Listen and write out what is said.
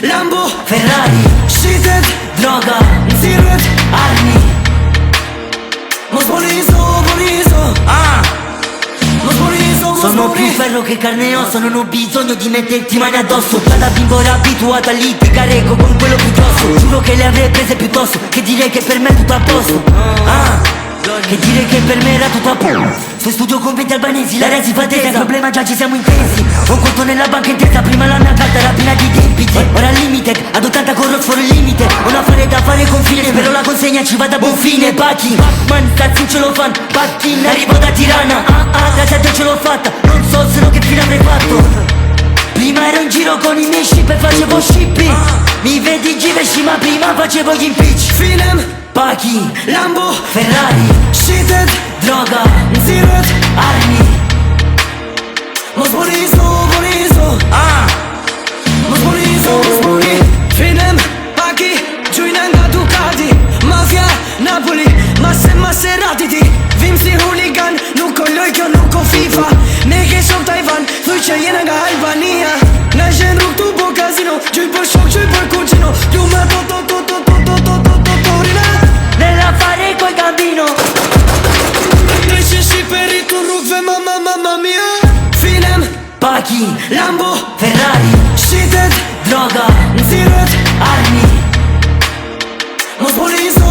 Lambo, Ferrari, shitet, droga, nxirret, armi. mos bonizo, mos bonizo, Sono più ferro che carne e osso, non ho bisogno di metterti mani addosso. Da bimbo ero abituato a litigare con quello più grosso. Giuro che le avrei prese piuttosto che dire che per me è tutto a posto. Che dire che per me era tutto a posto. Sto in studio con 20 albanesi, l'area si fa tesa. Il problema già ci siamo intesi. Ho un conto nella banca intesa, prima la mia carta era piena di debiti. Ora al limited, ad 80 con Ross fuori il limite. Ho un affare da fare con fine, spero la consegna ci vada a buon fine. Pacchi, man, stazzi ce l'ho fan. Pacchi, arrivo da Tirana. Grazie a te ce l'ho fatta, non so se no che fine avrei fatto. Prima ero in giro con i miei ship e facevo shipping. Mi vedi Givenchy ma prima facevo gli impicci. Finem, Pachi, Lambo, Ferrari, shitet, droga, nxirret, armi. mos bonizo, mos boni. Finem, Paki, gjujna nga Ducati, Mafia, Napoli, Maserati ti. Vim si hooligan, nuk ko loj kjo nuk ko FIFA. Ne ke shok Taiwan, thuj që jena nga Albania. Na gjen rrug tu po casino, gjuj për shok, gjuj për kucino. Ju me torina. Nell'affare col gambino. Trece shqiperi tu rrugve, mamma mia. Finem, Pachi, Lambo, Ferrari, shitet, droga, nxirret, armi. mos bonizo.